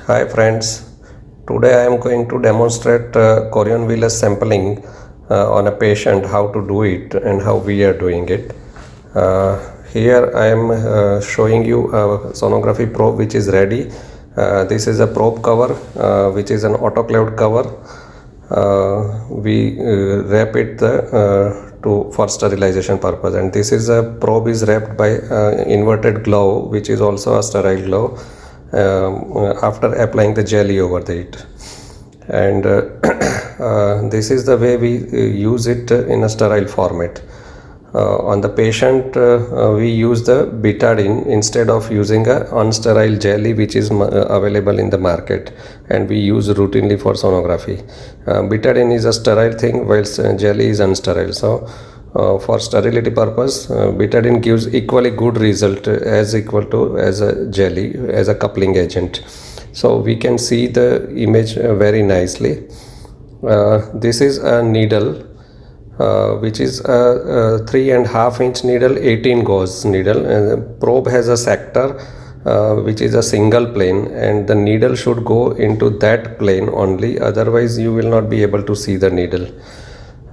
Hi friends, today I am going to demonstrate chorion villus sampling on a patient, how to do it and how we are doing it. Here I am showing you a sonography probe which is ready. This is a probe cover which is an autoclaved cover. We wrap it for sterilization purpose, and this is a probe is wrapped by inverted glove which is also a sterile glove after applying the jelly over it. And this is the way we use it in a sterile format. On the patient, we use the betadine instead of using a unsterile jelly which is available in the market, and we use routinely for sonography. Betadine is a sterile thing whilst jelly is unsterile. So for sterility purpose, betadine gives equally good result as a jelly as a coupling agent. So we can see the image very nicely. This is a needle which is a 3.5 inch needle, 18 gauge needle, and the probe has a sector which is a single plane, and the needle should go into that plane only, otherwise you will not be able to see the needle.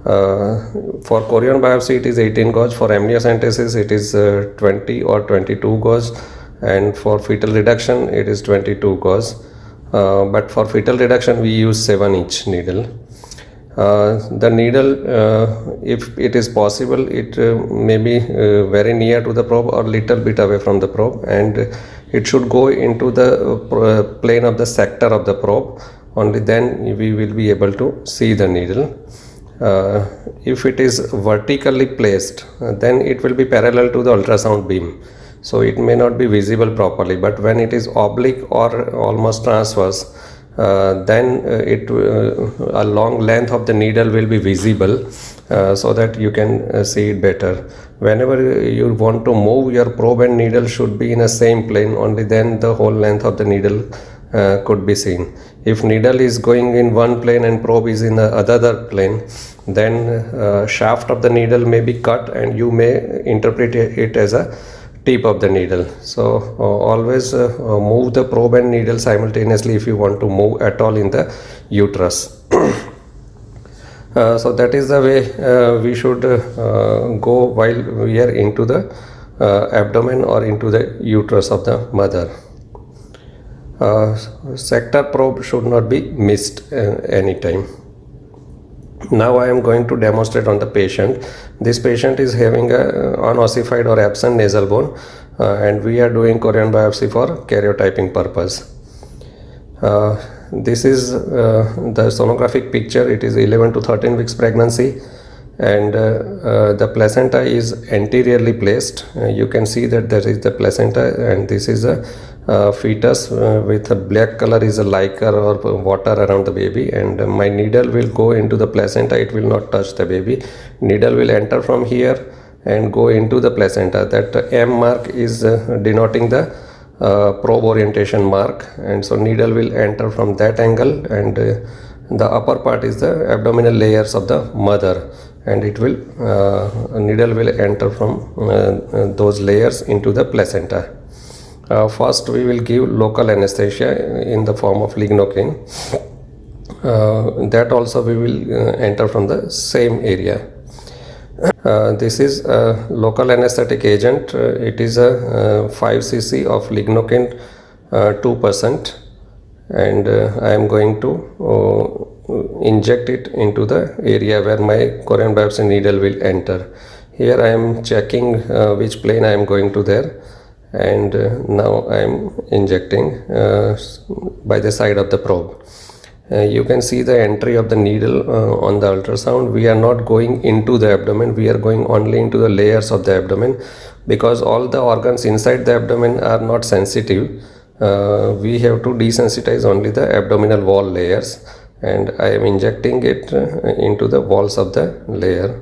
For chorion biopsy it is 18 gauge, for amniocentesis it is 20 or 22 gauge, and for fetal reduction it is 22 gauge, but for fetal reduction we use 7 inch needle. The needle, if it is possible, it may be very near to the probe or little bit away from the probe, and it should go into the plane of the sector of the probe. Only then we will be able to see the needle. If it is vertically placed, then it will be parallel to the ultrasound beam, so it may not be visible properly. But when it is oblique or almost transverse, then a long length of the needle will be visible, so that you can see it better. Whenever you want to move, your probe and needle should be in the same plane, only then the whole length of the needle could be seen. If needle is going in one plane and probe is in the other plane, then shaft of the needle may be cut and you may interpret it as a tip of the needle. So always move the probe and needle simultaneously if you want to move at all in the uterus. So that is the way we should go while we are into the abdomen or into the uterus of the mother. Sector probe should not be missed anytime. Now I am going to demonstrate on the patient. This patient is having a unossified or absent nasal bone, and we are doing chorion biopsy for karyotyping purpose. This is the sonographic picture. It is 11 to 13 weeks pregnancy, and the placenta is anteriorly placed. You can see that there is the placenta, and this is a fetus with a black color is a liquor or water around the baby, and my needle will go into the placenta. It will not touch the baby. Needle will enter from here and go into the placenta. That M mark is denoting the probe orientation mark, and so needle will enter from that angle, and the upper part is the abdominal layers of the mother, and it will needle will enter from those layers into the placenta. First we will give local anesthesia in the form of lignocaine. That also we will enter from the same area. This is a local anesthetic agent. It is a 5 cc of lignocaine 2%, and I am going to inject it into the area where my chorion biopsy needle will enter. Here I am checking which plane I am going to there, and now I am injecting by the side of the probe. You can see the entry of the needle on the ultrasound. We are not going into the abdomen, we are going only into the layers of the abdomen, because all the organs inside the abdomen are not sensitive. We have to desensitize only the abdominal wall layers, and I am injecting it into the walls of the layer.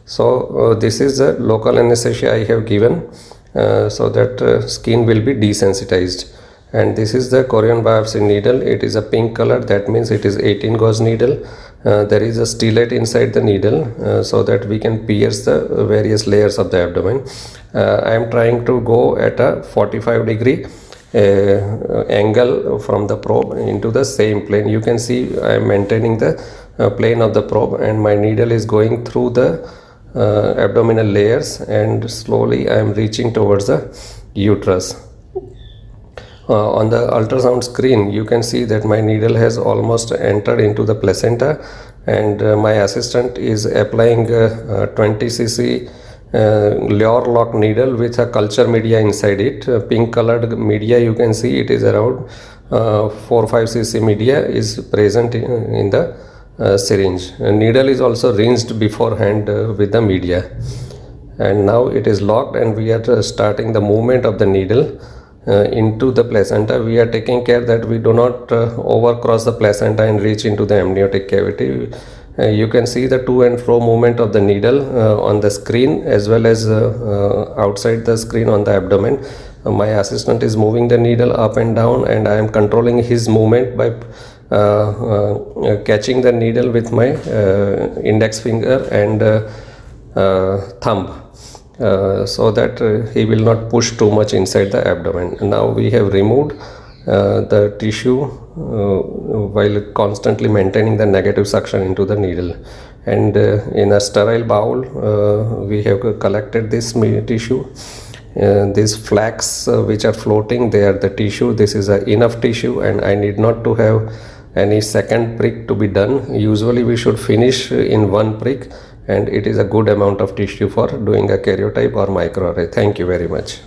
So this is the local anesthesia I have given, so that skin will be desensitized. And this is the chorion biopsy needle. It is a pink color, that means it is 18 gauge needle. There is a stellate inside the needle, so that we can pierce the various layers of the abdomen. I am trying to go at a 45 degree angle from the probe into the same plane. You can see I am maintaining the plane of the probe, and my needle is going through the abdominal layers, and slowly I am reaching towards the uterus. On the ultrasound screen, you can see that my needle has almost entered into the placenta, and my assistant is applying 20 cc Luer lock needle with a culture media inside it. Pink colored media, you can see it is around 4-5 cc media is present in the syringe. Needle is also rinsed beforehand with the media, and now it is locked, and we are starting the movement of the needle into the placenta. We are taking care that we do not overcross the placenta and reach into the amniotic cavity. You can see the to and fro movement of the needle on the screen, as well as outside the screen on the abdomen. My assistant is moving the needle up and down, and I am controlling his movement by catching the needle with my index finger and thumb, so that he will not push too much inside the abdomen. Now we have removed the tissue while constantly maintaining the negative suction into the needle, and in a sterile bowl we have collected this tissue. These flaques which are floating, they are the tissue. This is enough tissue, and I need not to have any second prick to be done. Usually we should finish in one prick, and it is a good amount of tissue for doing a karyotype or microarray. Thank you very much.